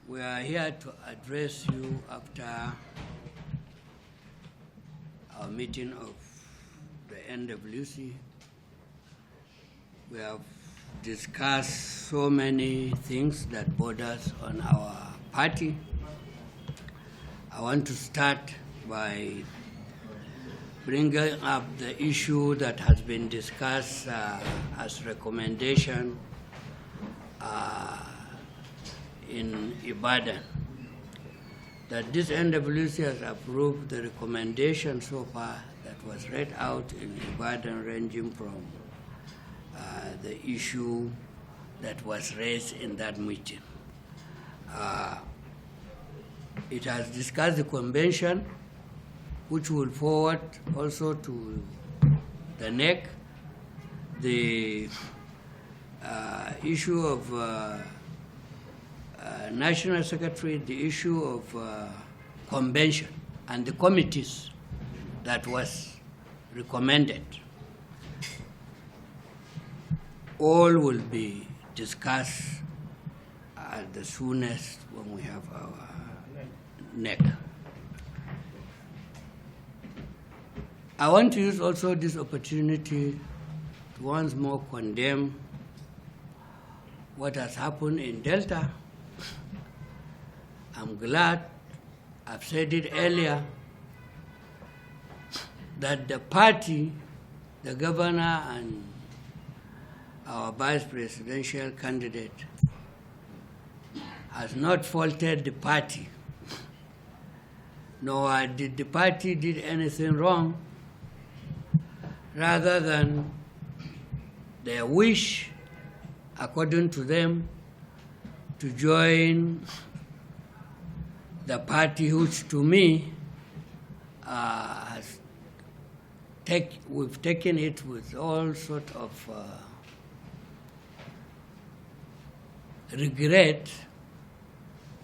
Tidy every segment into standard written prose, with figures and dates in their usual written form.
We are here to address you after our meeting of the NWC. We have discussed so many things that borders on our party. I want to start by bringing up the issue that has been discussed as recommendation in Ibadan, that this NWC has approved the recommendation so far that was read out in Ibadan, ranging from the issue that was raised in that meeting. It has discussed the convention, which will forward also to the NEC, the issue of National Secretary, the issue of convention and the committees that was recommended. All will be discussed at the soonest when we have our NEC. I want to use also this opportunity to once more condemn what has happened in Delta. I'm glad, I've said it earlier, that the party, the governor and our vice presidential candidate has not faulted the party, nor did the party did anything wrong, rather than their wish, according to them, to join the party, which to me we've taken it with all sort of regret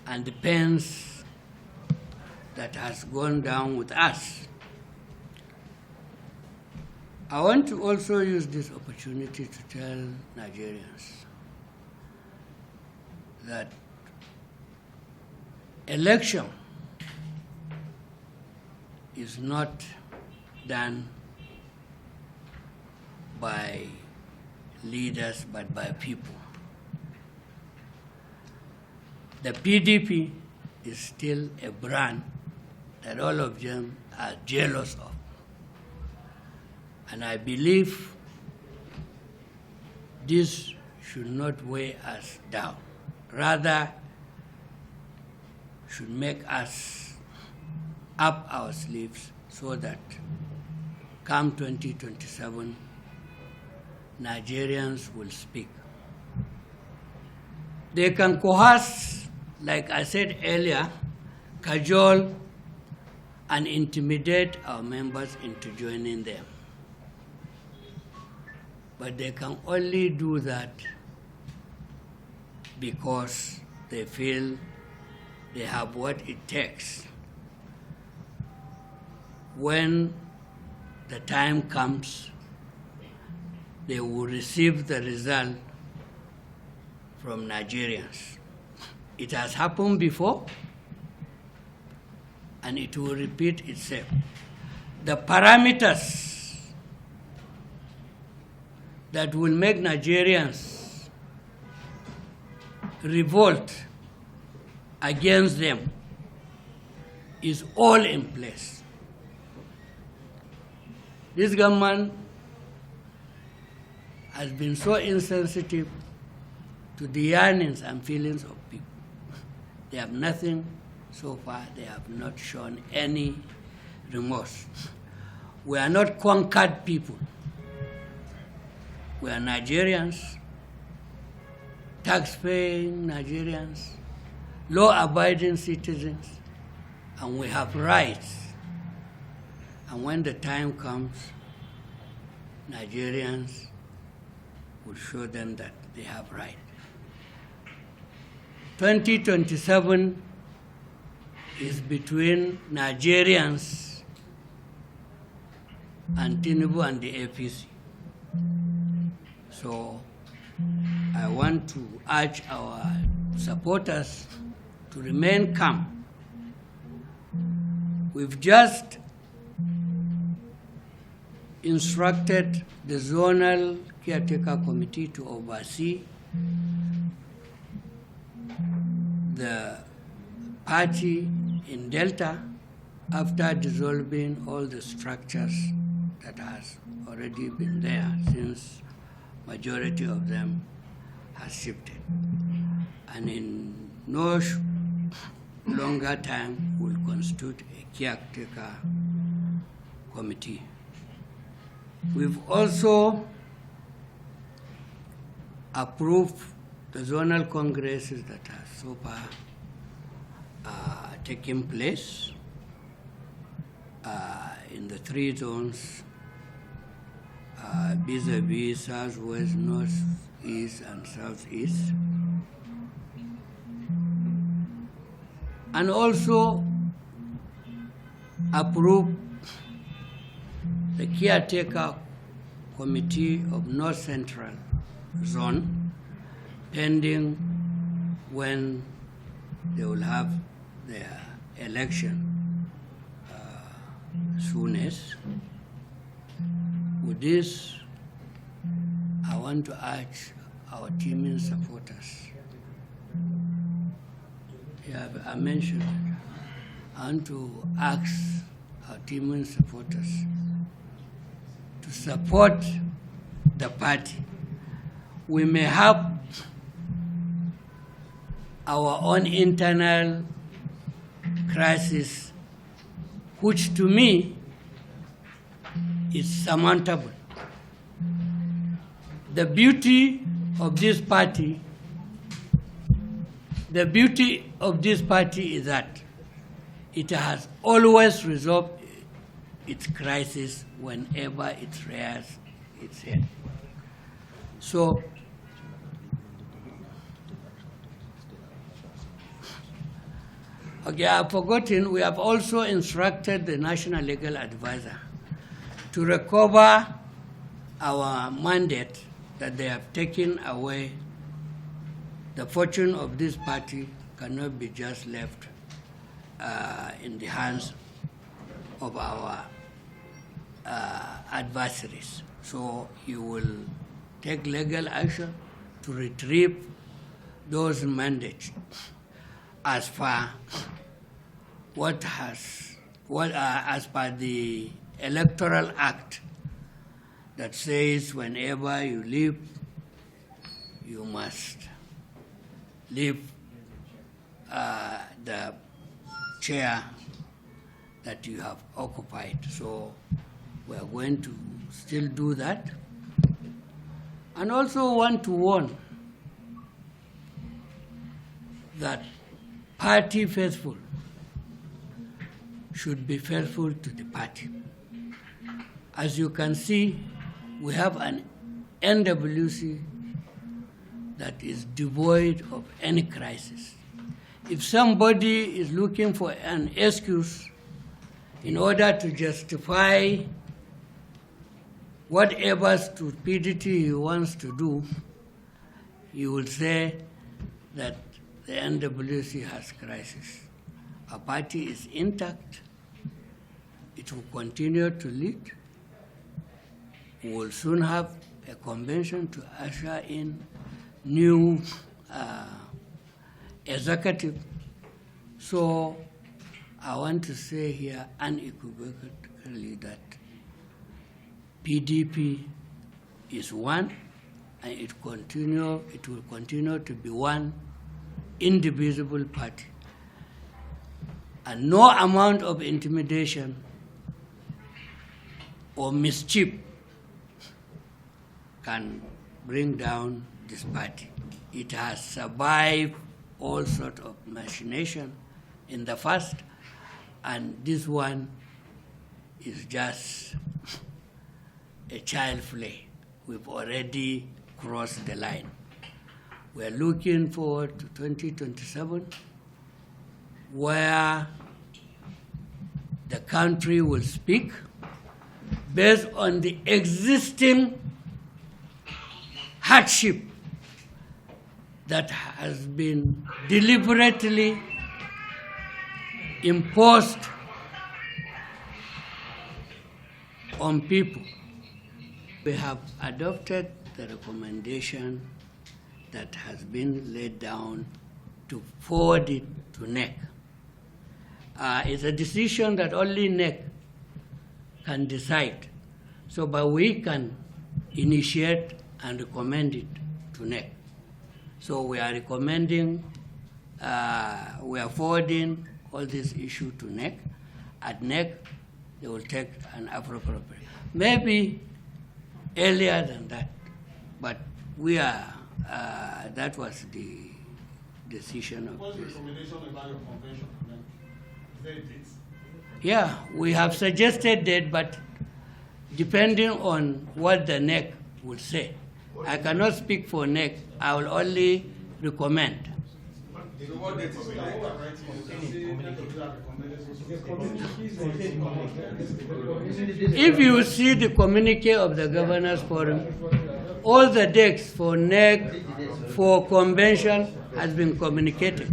and the pains that has gone down with us. I want to also use this opportunity to tell Nigerians that election is not done by leaders but by people. The PDP is still a brand that all of them are jealous of. And I believe this should not weigh us down. Rather, should make us up our sleeves so that come 2027, Nigerians will speak. They can coerce, like I said earlier, cajole and intimidate our members into joining them. But they can only do that because they feel they have what it takes. When the time comes, they will receive the result from Nigerians. It has happened before, and it will repeat itself. The parameters that will make Nigerians revolt against them is all in place. This government has been so insensitive to the yearnings and feelings of people. They have nothing so far. They have not shown any remorse. We are not conquered people. We are Nigerians, tax-paying Nigerians, law-abiding citizens, and we have rights. And when the time comes, Nigerians will show them that they have rights. 2027 is between Nigerians and Tinubu and the APC. So I want to urge our supporters to remain calm. We've just instructed the zonal caretaker committee to oversee the party in Delta after dissolving all the structures that has already been there since majority of them has shifted. And in no longer time will constitute a caretaker committee. We've also approved the zonal congresses that have so far taken place in the 3 zones vis-a-vis Southwest, Northeast, and Southeast. And also approve the caretaker committee of North Central Zone, pending when they will have their election soonest. With this, I want to urge our teaming supporters. Yeah, I mentioned it. I want to ask our teaming supporters to support the party. We may have our own internal crisis, which to me is surmountable. The beauty of this party is that it has always resolved its crisis whenever it rears its head. So, okay, I've forgotten, we have also instructed the National Legal Advisor to recover our mandate that they have taken away. The fortune of this party cannot be just left in the hands of our adversaries. So you will take legal action to retrieve those mandates as per as per the Electoral Act that says whenever you leave, you must leave the chair that you have occupied. So we are going to still do that. And also want to warn that party faithful should be faithful to the party. As you can see, we have an NWC that is devoid of any crisis. If somebody is looking for an excuse in order to justify whatever stupidity he wants to do, he will say that the NWC has crisis. Our party is intact. It will continue to lead. We will soon have a convention to usher in new executive. So I want to say here unequivocally that PDP is one, and it will continue to be one indivisible party. And no amount of intimidation or mischief can bring down this party. It has survived all sorts of machination in the past, and this one is just a child play. We've already crossed the line. We're looking forward to 2027, where the country will speak based on the existing hardship that has been deliberately imposed on people. We have adopted the recommendation that has been laid down to forward it to NEC. It's a decision that only NEC can decide. So, but we can initiate and recommend it to NEC. So we are recommending, we are forwarding all this issue to NEC. At NEC, they will take an appropriate. Maybe earlier than that, but we are, that was the decision of What's the recommendation about your convention? Is there a date? Yeah, we have suggested that, but depending on what the NEC will say. I cannot speak for NEC, I will only recommend. So what date is If you see the communique of the Governors Forum, all the dates for NEC, for convention has been communicated.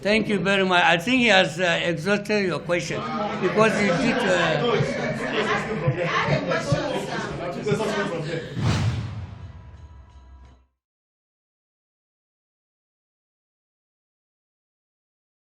Thank you very much. I think he has exhausted your question because you did.